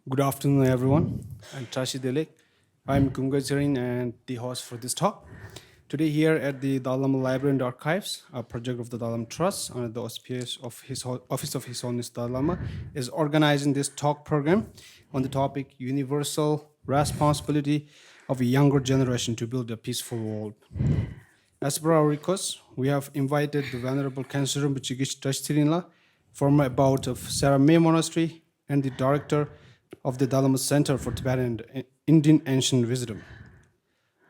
Good afternoon, everyone. I'm Tashi. I'm Tsering and the host for this talk. Today, here at the Dalai Library and Archives, a project of the Dalai Trust under the auspices of Office of His Holiness Dalai Lama, is organizing this talk program on the topic Universal Responsibility of a Younger Generation to Build a Peaceful World. As per our request, we have invited the Venerable Khensur Tashi, former abbot of Sarah May Monastery and the director of the Dalai Center for Tibetan and Indian Ancient Wisdom.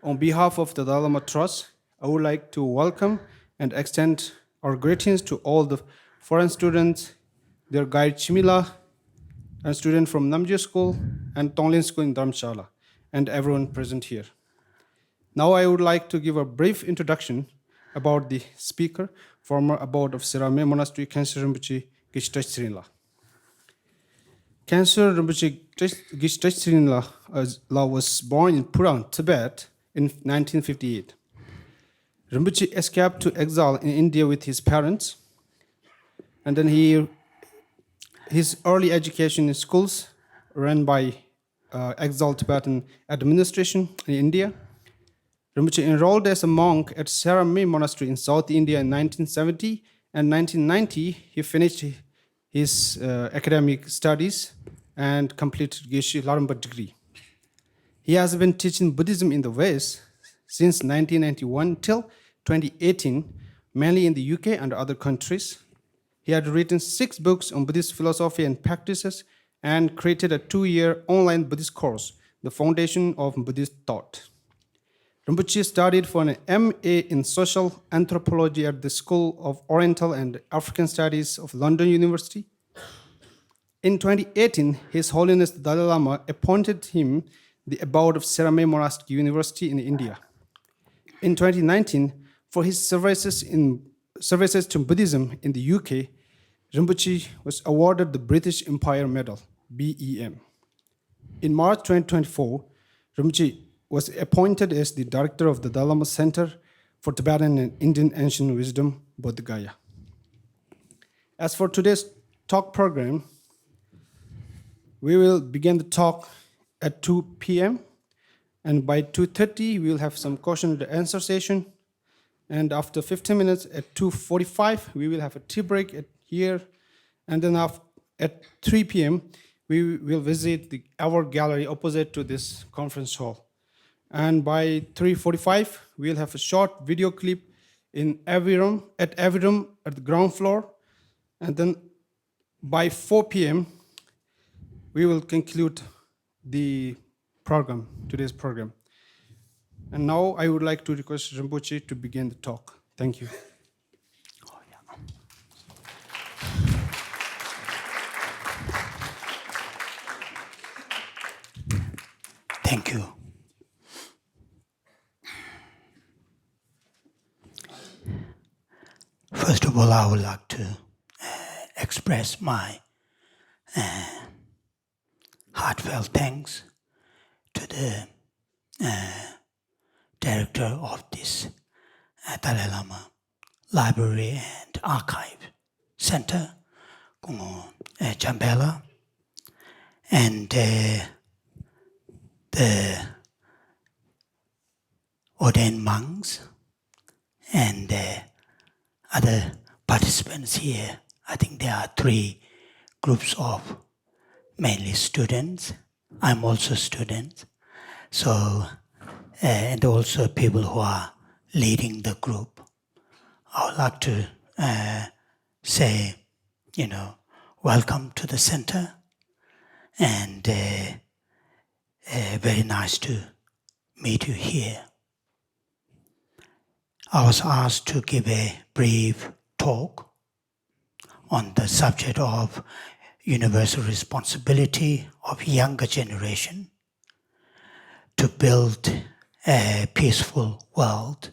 On behalf of the Dalai Lama Trust, I would like to welcome and extend our greetings to all the foreign students, their guide Chimila, and students from Namje School and Tonglin School in Dharamsala, and everyone present here. Now I would like to give a brief introduction about the speaker, former abbot of Sirame Monastery, Khensur Rinpoche Geshe Tsering. Khensur Rinpoche Geshe Tsering was born in Purang, Tibet in 1958. Rinpoche escaped to exile in India with his parents, and then his early education in schools run by exiled Tibetan administration in India. Rinpoche enrolled as a monk at Saramay Monastery in South India in 1970, and 1990 he finished his academic studies and completed Geshe Laramba degree. He has been teaching Buddhism in the West since 1991 till 2018, mainly in the UK and other countries. He had written 6 books on Buddhist philosophy and practices and created a 2-year online Buddhist course, The Foundation of Buddhist Thought. Rinpoche studied for an MA in social anthropology at the School of Oriental and African Studies of London University. In 2018, His Holiness the Dalai Lama appointed him the abbot of Saramay Monastic University in India. In 2019, for his services to Buddhism in the UK, Rinpoche was awarded the British Empire Medal, BEM. In March 2024, Rinpoche was appointed as the director of the Dalai Center for Tibetan and Indian Ancient Wisdom, Bodh Gaya. As for today's talk program, we will begin the talk at 2 p.m. and by 2:30 we will have some question and answer session. And after 15 minutes at 2:45 we will have a tea break here, and then at 3 p.m. we will visit our gallery opposite to this conference hall. And by 3:45 we'll have a short video clip in every room at the ground floor, and then by 4 p.m. we will conclude the program, today's program. And now I would like to request Rinpoche to begin the talk. Thank you. Thank you. First of all, I would like to express my heartfelt thanks to the director of this Dalai Lama Library and Archive Center, Jambela, and the ordained monks and other participants here. I think there are 3 groups of mainly students. I'm also a student. So, and also people who are leading the group. I would like to say, welcome to the center, and very nice to meet you here. I was asked to give a brief talk on the subject of universal responsibility of younger generation to build a peaceful world,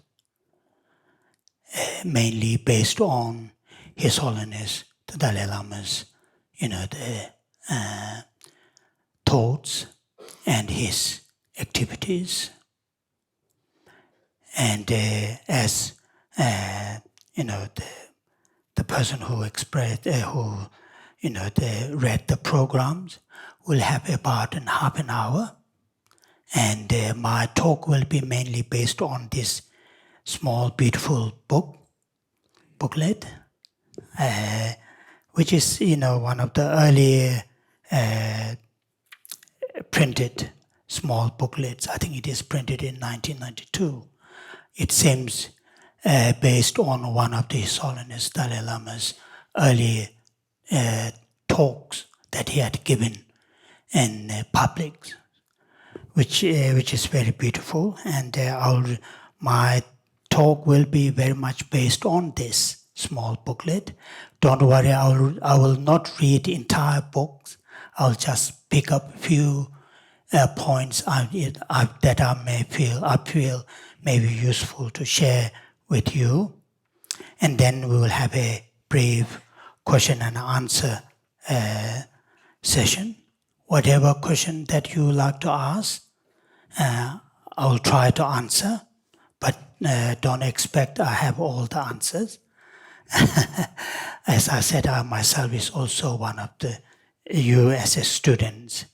mainly based on His Holiness the Dalai Lama's, the thoughts and his activities. And as the person who expressed, who they read the programs. We'll have about half an hour. And my talk will be mainly based on this small, beautiful booklet, which is, one of the early printed small booklets. I think it is printed in 1992. It seems based on one of the His Holiness Dalai Lama's early talks that he had given in public, which is very beautiful. And my talk will be very much based on this small booklet. Don't worry, I will not read entire books. I'll just pick up a few points that I feel may be useful to share with you. And then we will have a brief question and answer session. Whatever question that you like to ask, I will try to answer, but don't expect I have all the answers. As I said, I myself is also one of the USS students.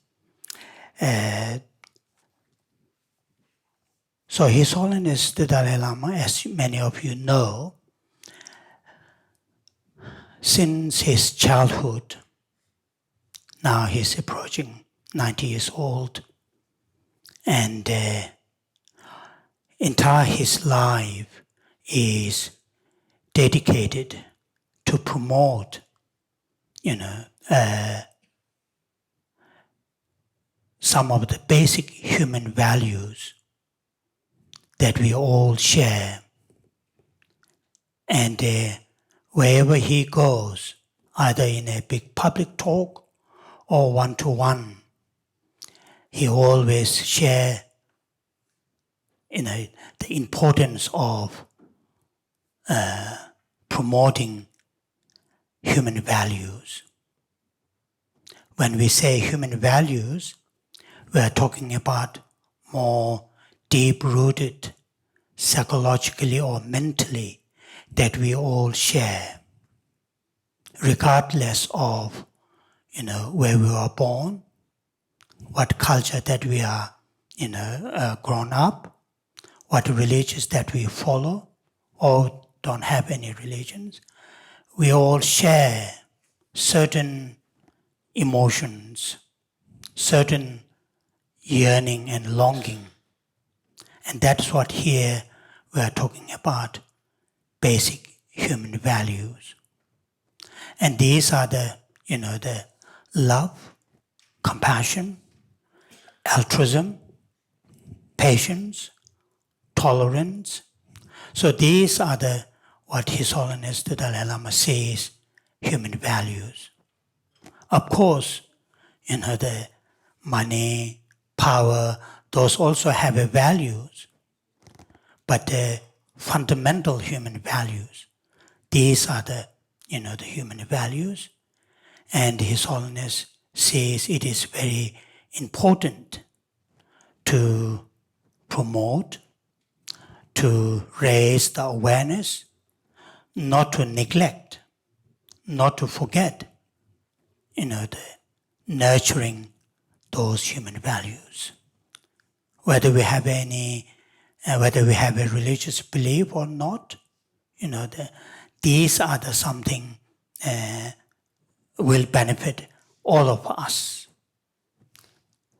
So His Holiness the Dalai Lama, as many of you know, since his childhood, now he's approaching 90 years old, and entire his life is dedicated to promote, some of the basic human values that we all share. And wherever he goes, either in a big public talk or one-to-one, he always shares the importance of promoting human values. When we say human values, we are talking about more deep-rooted, psychologically or mentally, that we all share, regardless of, where we were born, what culture that we are, grown up, what religions that we follow, or don't have any religions. We all share certain emotions, certain yearning and longing. And that's what here we are talking about, basic human values. And these are the love, compassion, altruism, patience, tolerance. So these are what His Holiness the Dalai Lama says, human values. Of course, the money, power, those also have values. But the fundamental human values, these are the human values. And His Holiness says it is very important to promote, to raise the awareness, not to neglect, not to forget, the nurturing those human values. Whether we have whether we have a religious belief or not, these are something will benefit all of us.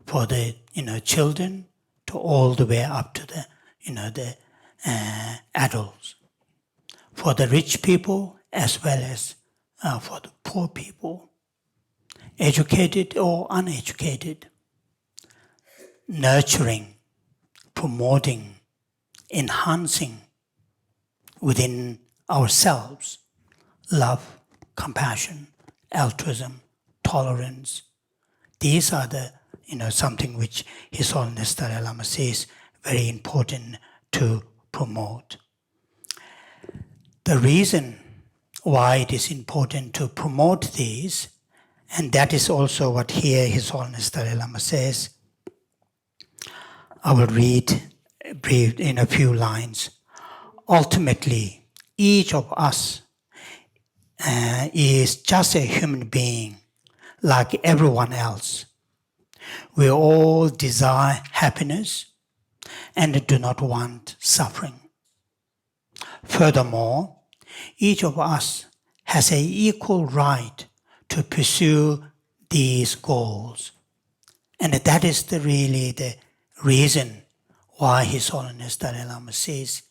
For the children to all the way up to the adults. For the rich people as well as for the poor people, educated or uneducated, nurturing, promoting, enhancing within ourselves love, compassion, altruism, tolerance. These are something which His Holiness Dalai Lama says very important to promote. The reason why it is important to promote these, and that is also what here His Holiness Dalai Lama says. I will read brief in a few lines. Ultimately, each of us is just a human being like everyone else. We all desire happiness and do not want suffering. Furthermore, each of us has an equal right to pursue these goals. And that is really the reason why His Holiness Dalai Lama says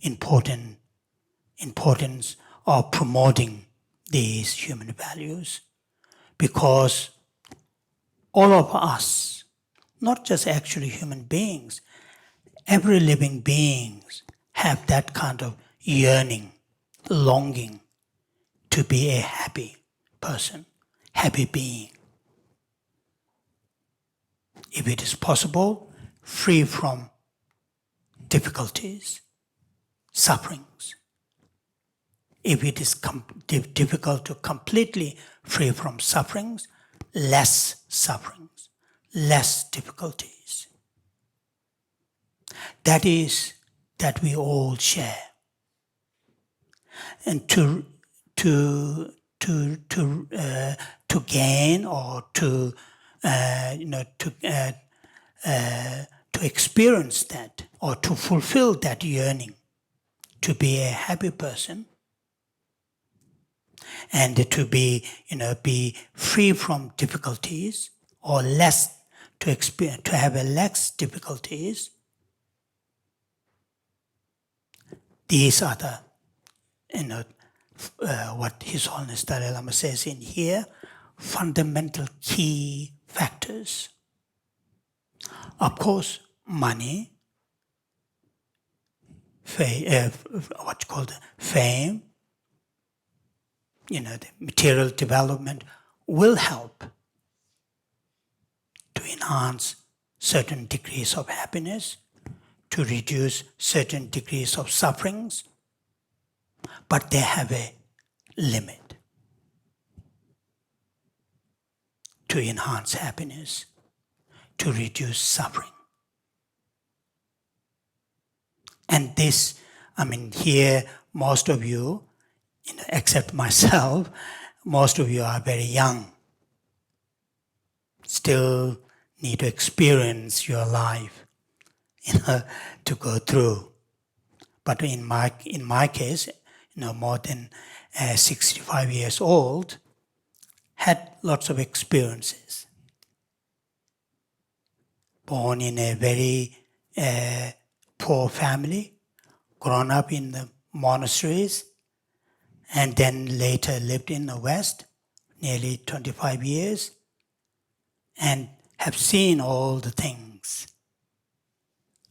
importance of promoting these human values. Because all of us, not just actually human beings, every living being have that kind of yearning, longing to be a happy person, happy being. If it is possible, free from difficulties, sufferings. If it is difficult to completely free from sufferings, less difficulties. That is that we all share. And to gain or to experience that or to fulfill that yearning to be a happy person and to be free from difficulties or less to have a less difficulties. These are the what His Holiness Dalai Lama says in here, fundamental key factors. Of course, money, fame, the material development will help to enhance certain degrees of happiness, to reduce certain degrees of sufferings, but they have a limit to enhance happiness, to reduce suffering. And this, here, most of you, except myself, most of you are very young, still need to experience your life, to go through. But in my case, more than 65 years old, had lots of experiences. Born in a very poor family, grown up in the monasteries, and then later lived in the West, nearly 25 years, and have seen all the things.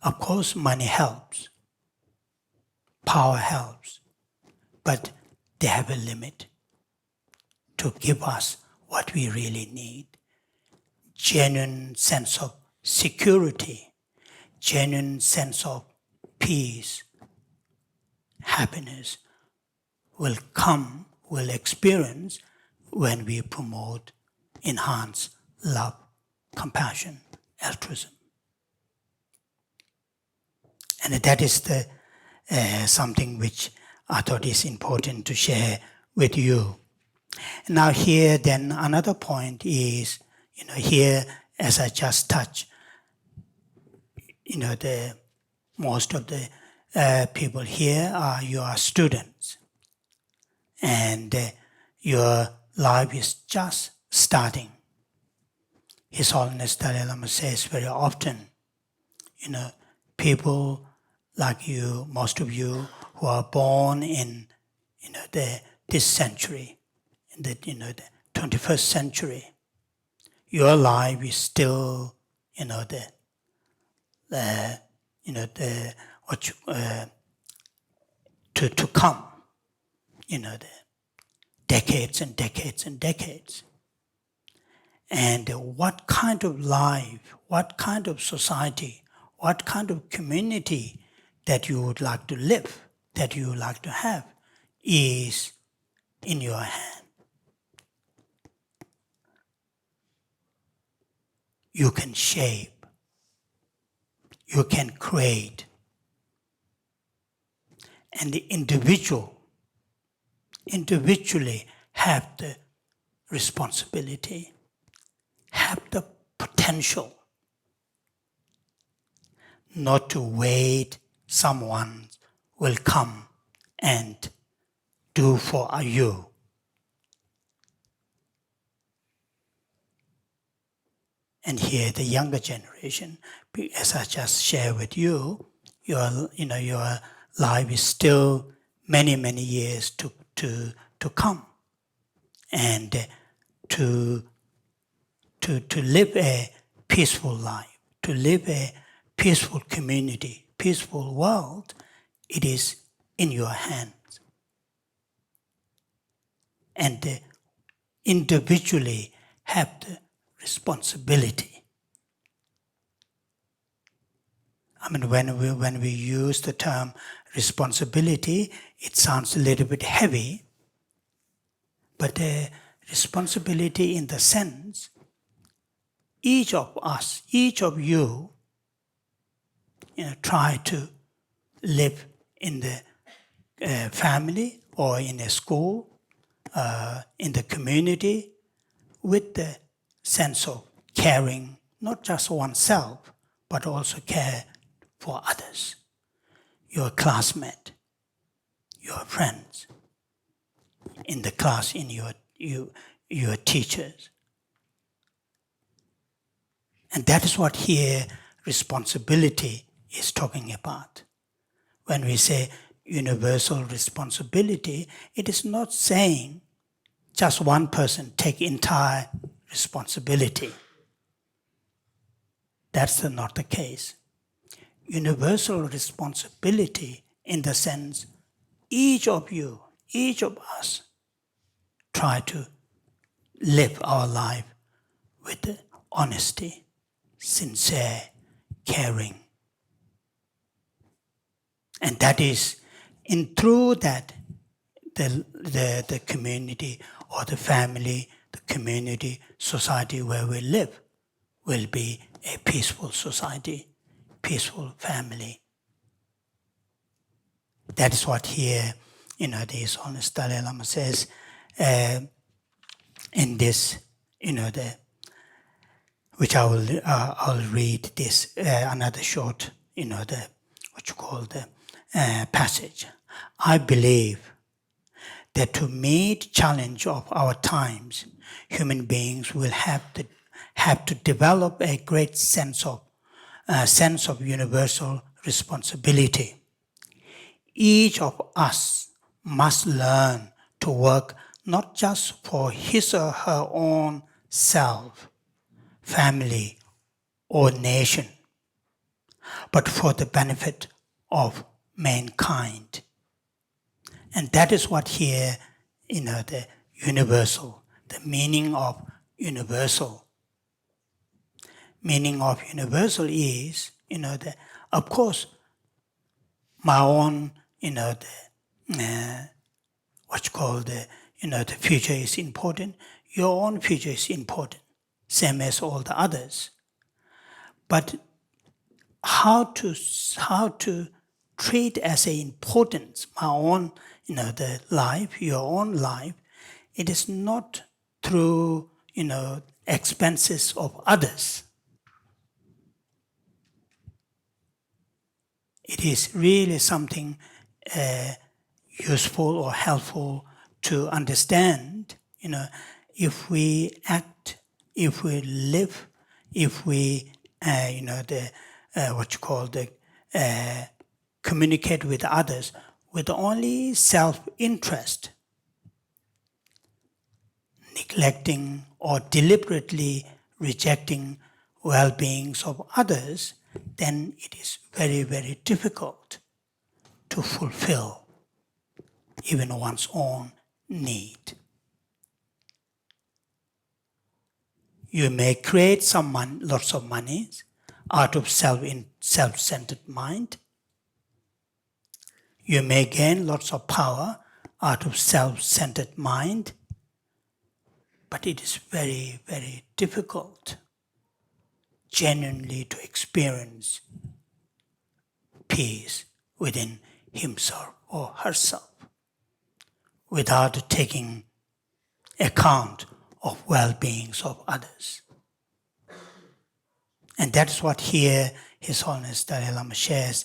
Of course, money helps, power helps, but they have a limit to give us what we really need. Genuine sense of security, genuine sense of peace, happiness will experience when we promote, enhance love, compassion, altruism. And that is the something which I thought is important to share with you. Now here then another point is, here as I just touched, most of the people here you are students, and your life is just starting. His Holiness Dalai Lama says very often, people like you, most of you who are born in this century, in the 21st century, your life is still to come, the decades and decades and decades. And what kind of life, what kind of society, what kind of community that you would like to live, that you would like to have, is in your hand. You can shape, you can create. And the individual individually have the responsibility, have the potential not to wait someone will come and do for you. And here the younger generation, as I just shared with you, your life is still many, many years to come. And to live a peaceful life, to live a peaceful community, peaceful world, it is in your hands. And individually have the responsibility. I mean, when we use the term responsibility, it sounds a little bit heavy, but responsibility in the sense, each of us, each of you, try to live in the family or in a school, in the community, with the sense of caring, not just oneself, but also care for others, your classmate, your friends, in the class, in your teachers. And that is what here responsibility is talking about. When we say universal responsibility, it is not saying just one person take entire responsibility. That's not the case. Universal responsibility in the sense each of you, each of us, try to live our life with honesty, sincere, caring. And that is, through that, the community or the family, the community, society where we live will be a peaceful society, peaceful family. That is what here, the His Holiness Dalai Lama says in this, which I'll read this another short, passage. I believe that to meet challenge of our times, human beings will have to develop a great sense of universal responsibility. Each of us must learn to work not just for his or her own self, family, or nation, but for the benefit of mankind. And that is what here, the universal, the meaning of universal. Meaning of universal is, of course, my own, the future is important. Your own future is important, same as all the others. But how to treat as a importance my own, the life, your own life, it is not through, expenses of others. It is really something useful or helpful to understand, if we act, if we live, if we, communicate with others with only self-interest, neglecting or deliberately rejecting well-beings of others, then it is very, very difficult to fulfill even one's own need. You may create lots of money out of self-centered mind. You may gain lots of power out of self-centered mind. But it is very, very difficult genuinely to experience peace within himself or herself. without taking account of well-beings of others. And that's what here His Holiness Dalai Lama shares,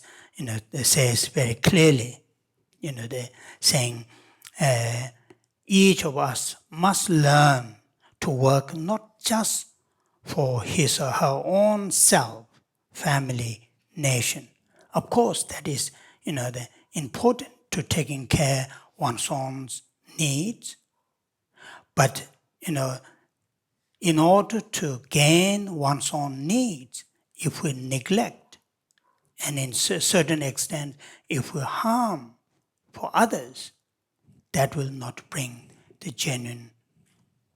says very clearly. They're saying each of us must learn to work not just for his or her own self, family, nation. Of course, that is, important to taking care of one's own needs. But, in order to gain one's own needs, if we neglect, and in a certain extent, if we harm for others, that will not bring the genuine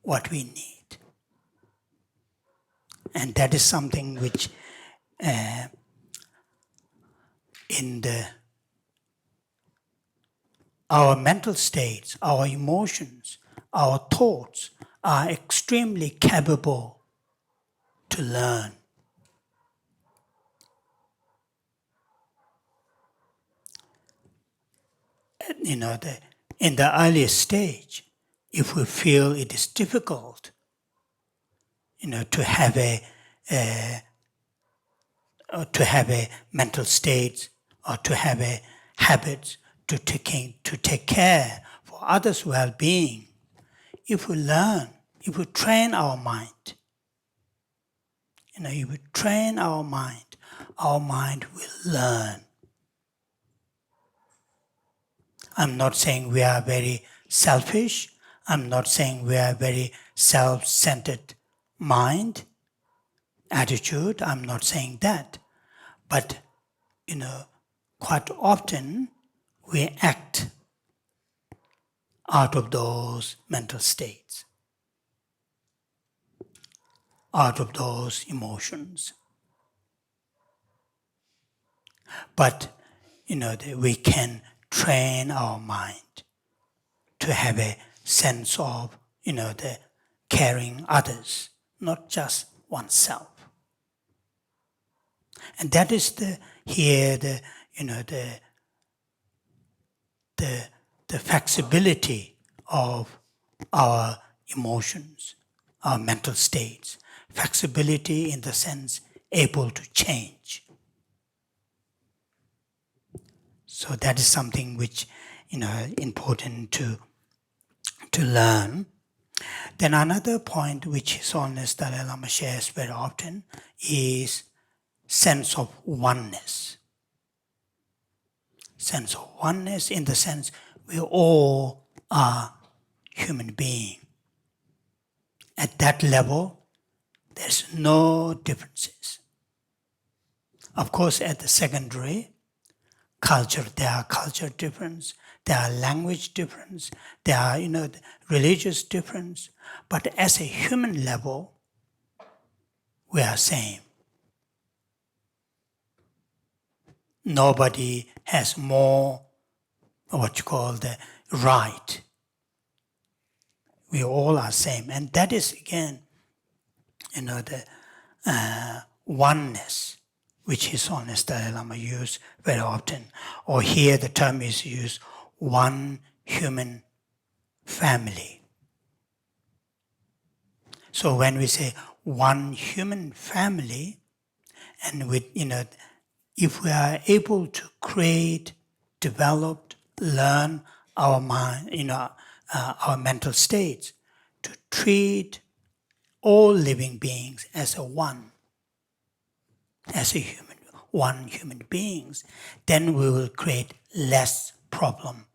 what we need. And that is something which our mental states, our emotions, our thoughts are extremely capable to learn. In the earliest stage, if we feel it is difficult, to have a mental state or to have a habit to take care for others' well-being, if we learn, if we train our mind, if we train our mind will learn. I'm not saying we are very selfish. I'm not saying we are very self-centered mind, attitude. I'm not saying that. But, quite often we act out of those mental states, out of those emotions. But, we can train our mind to have a sense of, the caring others, not just oneself. And that is the flexibility of our emotions, our mental states. Flexibility in the sense able to change. So that is something which, important to learn. Then another point which His Holiness Dalai Lama shares very often is sense of oneness. Sense of oneness in the sense we all are human beings. At that level, there's no differences. Of course, at the secondary, culture, there are culture difference, there are language difference, there are, religious difference. But as a human level, we are same. Nobody has more, what you call the right. We all are same. And that is, again, the oneness, which His Holiness Dalai Lama used very often. Or here the term is used, one human family. So when we say one human family, and with, if we are able to create, develop, learn our mind, our mental states, to treat all living beings as a one, as a one human beings, then we will create less problem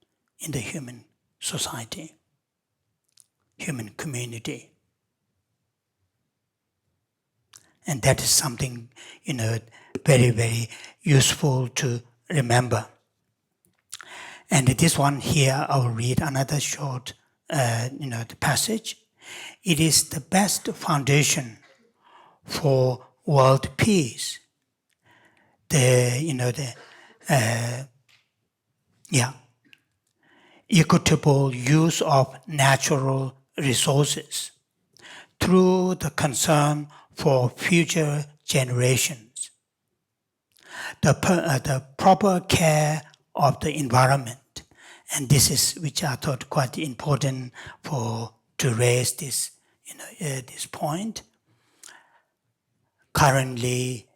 in the human society, human community. And that is something, very, very useful to remember. And this one here, I will read another short, the passage. It is the best foundation for world peace. Equitable use of natural resources through the concern for future generations, the proper care of the environment, And this is which I thought quite important to raise this, this point. Currently,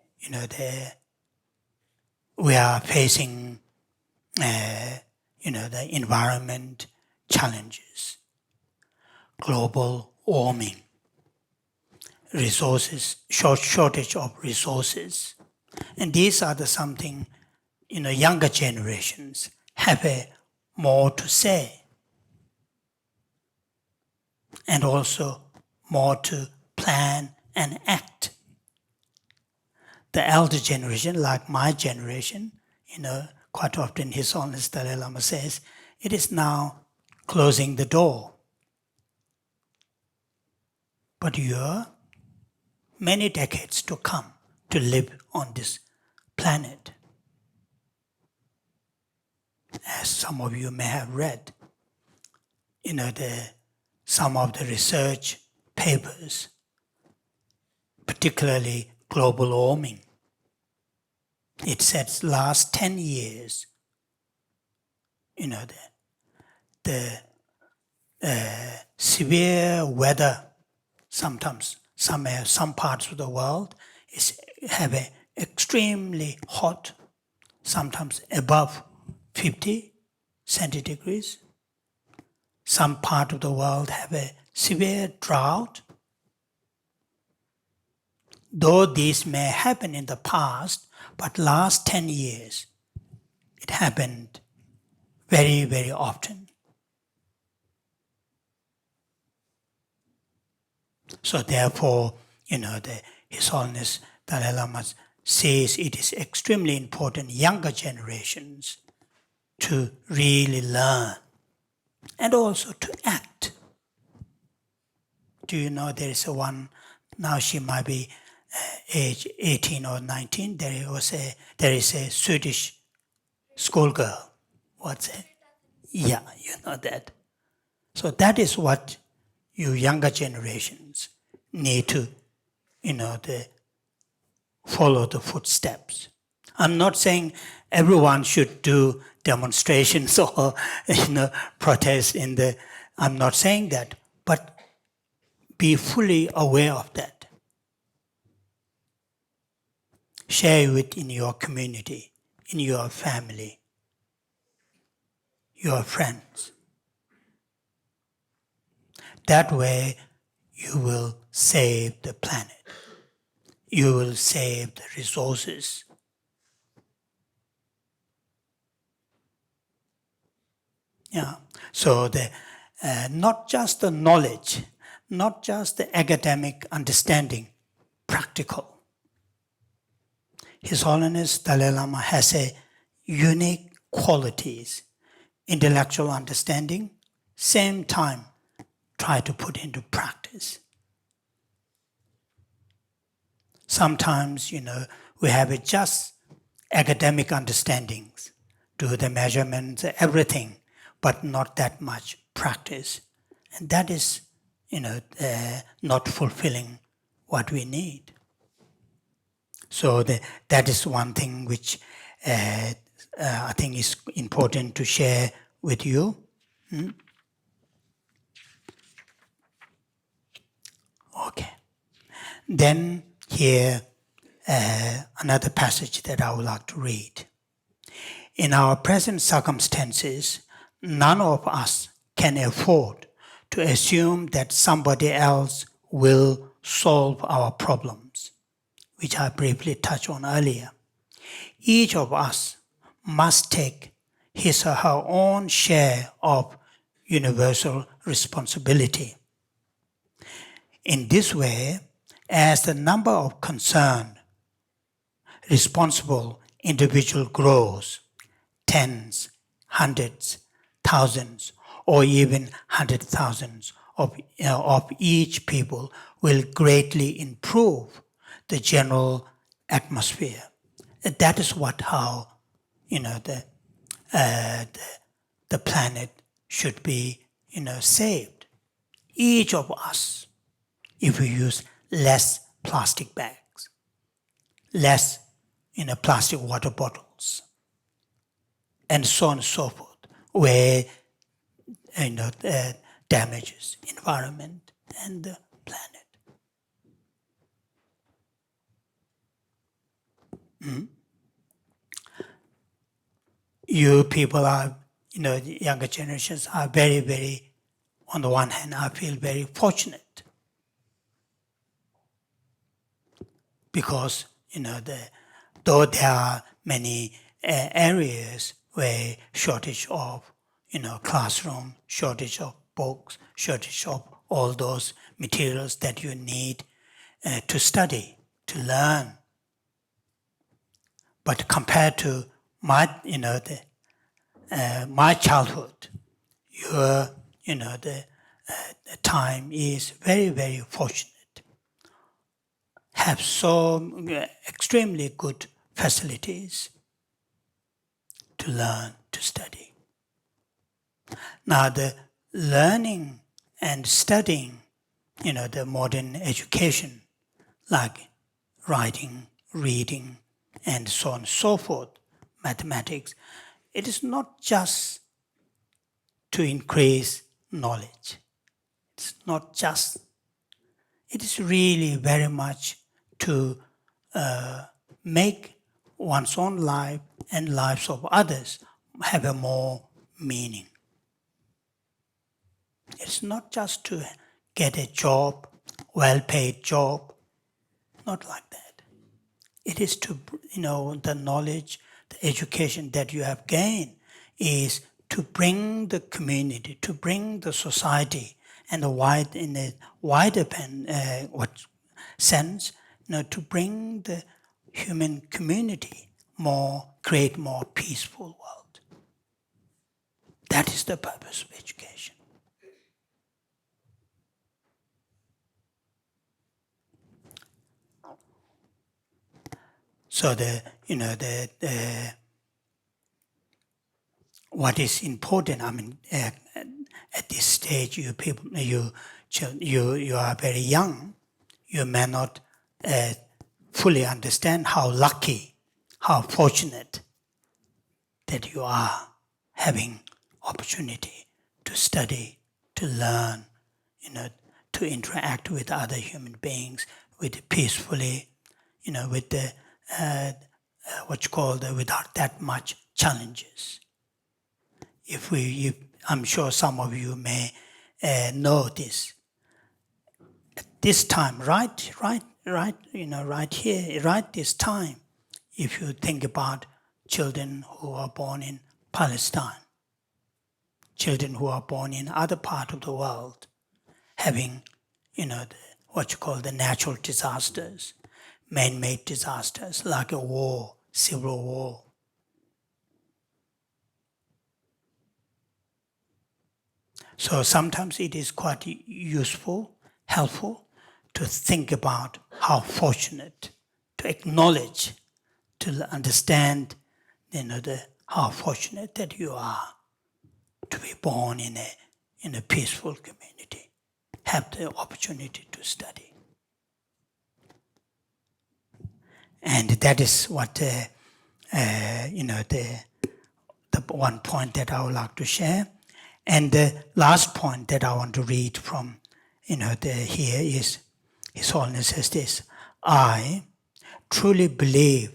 we are facing, the environment challenges, global warming, resources, shortage of resources. And these are something, younger generations have more to say and also more to plan and act. The elder generation, like my generation, quite often His Holiness Dalai Lama says, it is now closing the door. But you are many decades to come to live on this planet. As some of you may have read, some of the research papers, particularly global warming. It says last 10 years, the severe weather, sometimes some parts of the world have extremely hot, sometimes above 50 centigrades. Some part of the world have a severe drought. Though these may happen in the past, but last 10 years, it happened very, very often. So therefore, His Holiness Dalai Lama says it is extremely important younger generations to really learn and also to act. Do you know there is one, now she might be age 18 or 19, there is a Swedish schoolgirl. What's it? Yeah, you know that. So that is what you younger generations need to, follow the footsteps. I'm not saying everyone should do demonstrations or, protest I'm not saying that, but be fully aware of that. Share it in your community, in your family, your friends. That way, you will save the planet. You will save the resources. Yeah. So not just the knowledge, not just the academic understanding, practical. His Holiness Dalai Lama has a unique qualities, intellectual understanding, same time try to put into practice. Sometimes, we have just academic understandings, do the measurements, everything, but not that much practice. And that is, not fulfilling what we need. So that is one thing which I think is important to share with you. Okay. Then here, another passage that I would like to read. In our present circumstances, none of us can afford to assume that somebody else will solve our problems, which I briefly touched on earlier. Each of us must take his or her own share of universal responsibility. In this way, as the number of concerned, responsible individuals grows, tens, hundreds, thousands, or even 100,000s of each people will greatly improve the general atmosphere. That is how the planet should be saved. Each of us, if we use less plastic bags, less plastic water bottles, and so on and so forth, where damages environment and the planet. You people are, the younger generations are very, very, on the one hand, I feel very fortunate because, though there are many areas where shortage of, classroom, shortage of books, shortage of all those materials that you need to study, to learn. But compared to my, my childhood, your, the time is very, very fortunate. Have so extremely good facilities to learn, to study. Now the learning and studying, the modern education, like writing, reading, and so on and so forth, mathematics, it is not just to increase knowledge. It's not just, it is really very much to make one's own life and lives of others have a more meaning. It's not just to get a job, well-paid job, not like that. It is to, the knowledge, the education that you have gained is to bring the community, to bring the society, and in a wider sense, to bring the human community create more peaceful world. That is the purpose of education. So what is important, at this stage, you people, you are very young. You may not fully understand how lucky, how fortunate that you are having opportunity to study, to learn, to interact with other human beings, peacefully, with the without that much challenges. I'm sure some of you may know this. At this time, right here, right this time, if you think about children who are born in Palestine, children who are born in other part of the world, having, the natural disasters, man-made disasters like a war, civil war. So sometimes it is quite useful, helpful to think about how fortunate, to acknowledge, to understand, how fortunate that you are to be born in a peaceful community, have the opportunity to study. And that is what, the one point that I would like to share. And the last point that I want to read from, here is, His Holiness says this: I truly believe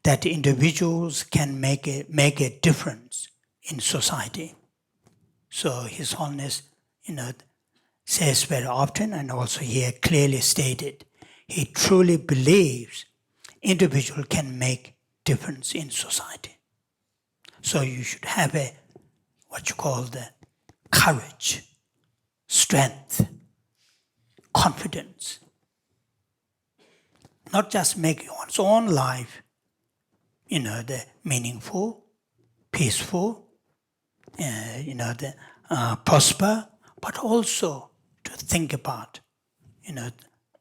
that individuals can make a difference in society. So His Holiness, says very often, and also here clearly stated, he truly believes individual can make difference in society. So you should have the courage, strength, confidence. Not just make one's own life, the meaningful, peaceful, prosper, but also to think about,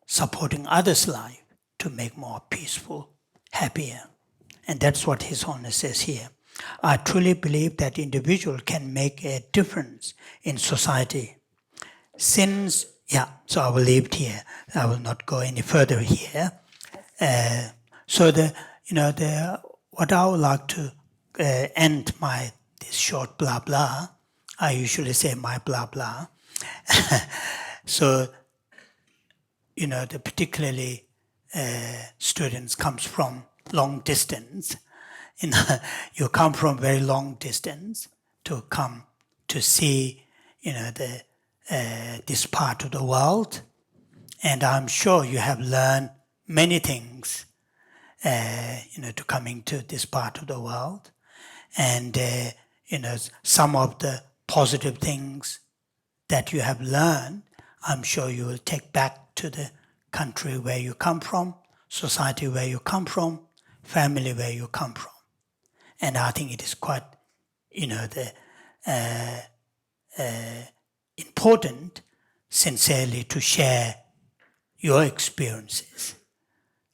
supporting others' life to make more peaceful, happier. And that's what His Holiness says here. I truly believe that individual can make a difference in society. So I will leave it here. I will not go any further here. What I would like to end my this short blah blah, I usually say my blah blah. So, particularly students comes from long distance. You come from very long distance to come to see, this part of the world, and I'm sure you have learned many things, to coming to this part of the world, and some of the positive things that you have learned, I'm sure you will take back to the country where you come from, society where you come from, family where you come from. And I think it is quite, important, sincerely, to share your experiences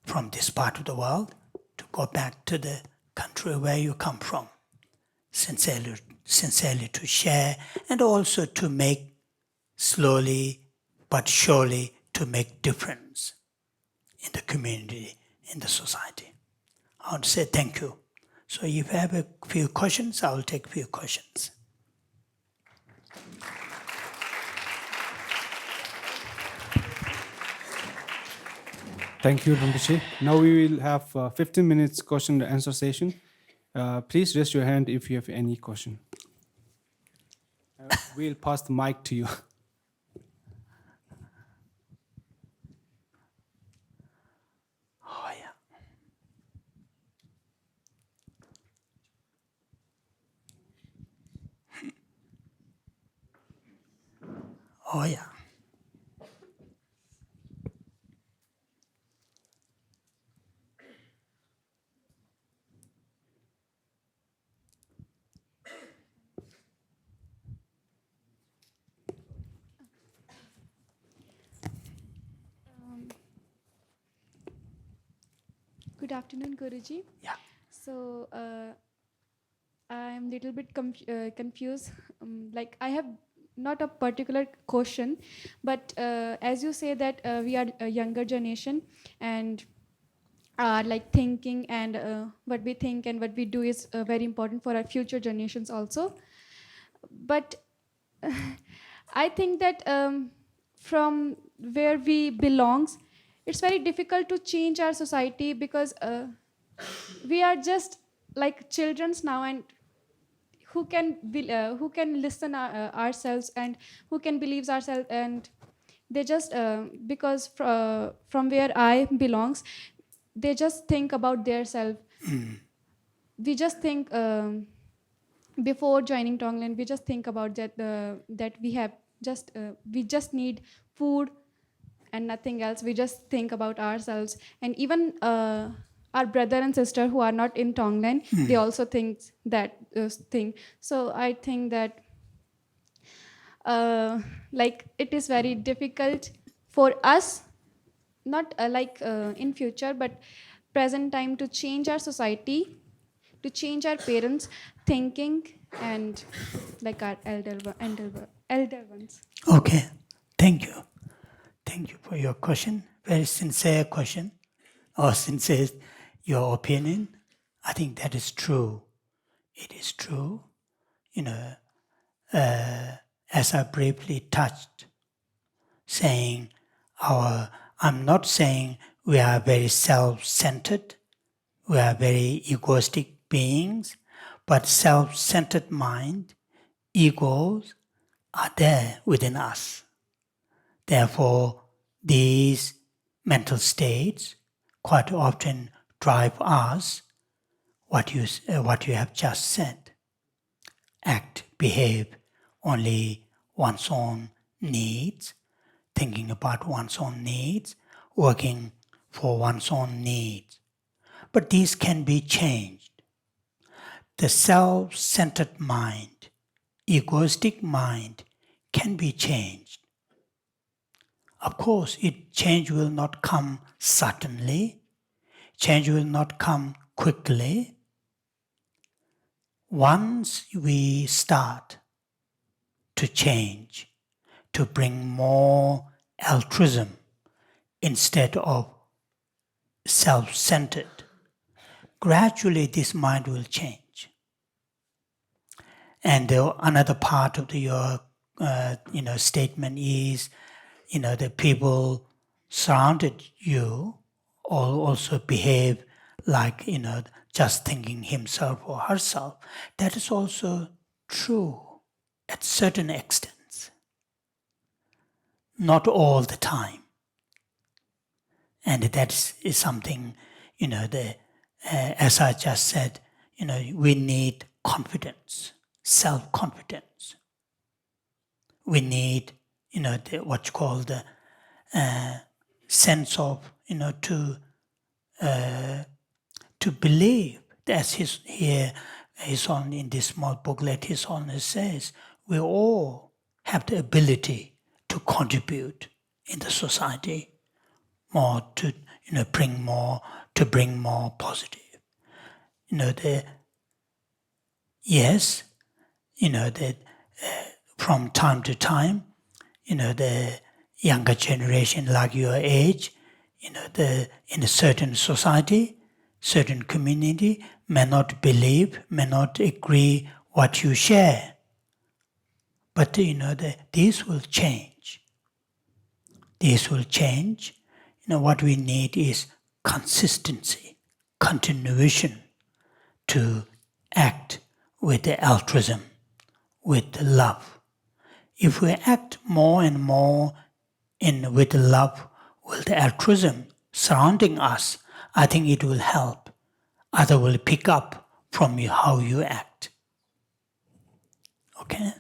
from this part of the world, to go back to the country where you come from, sincerely to share, and also to make slowly but surely to make difference in the community, in the society. I want to say thank you. So if you have a few questions, I will take a few questions. Thank you, Rinpoche. Now we will have 15 minutes question and answer session. Please raise your hand if you have any question. We'll pass the mic to you. Oh, yeah. Oh, yeah. Good afternoon, Guruji. Yeah. So I'm a little bit confused. Like I have not a particular question, but as you say that we are a younger generation and are like thinking and what we think and what we do is very important for our future generations also. But I think that from where we belongs, it's very difficult to change our society because we are just like childrens now, and who can listen ourselves and who can believe ourselves, and they just because from where I belongs, they just think about their self. We just think before joining Tonglen, we just think about that we have just we just need food and nothing else. We just think about ourselves, and even our brother and sister who are not in Tonglen, they also think that thing. So I think that like it is very difficult for us, not in future, but present time, to change our society, to change our parents' thinking, and like our elder ones. Okay. Thank you. Thank you for your question. Very sincere question, or sincere your opinion. I think that is true. It is true. As I briefly touched, saying I'm not saying we are very self-centered, we are very egoistic beings, but self-centered mind, egos are there within us. Therefore, these mental states quite often drive us, what you have just said. Act, behave only one's own needs, thinking about one's own needs, working for one's own needs. But these can be changed. The self-centered mind, egoistic mind, can be changed. Of course, change will not come suddenly. Change will not come quickly. Once we start to change, to bring more altruism instead of self-centered, gradually this mind will change. And another part of your statement is, the people surrounded you all also behave like, just thinking himself or herself. That is also true at certain extents, not all the time. And that is something, as I just said, we need confidence, self-confidence. We need, what you call the sense of, to believe. As he's on in this small booklet, His Holiness says, we all have the ability to contribute in the society, more to bring more positive. From time to time, the younger generation like your age, in a certain society, certain community may not believe, may not agree what you share. But these will change. These will change. What we need is consistency, continuation to act with the altruism, with the love. If we act more and more with the love, with the altruism surrounding us, I think it will help. Others will pick up from you how you act. Okay?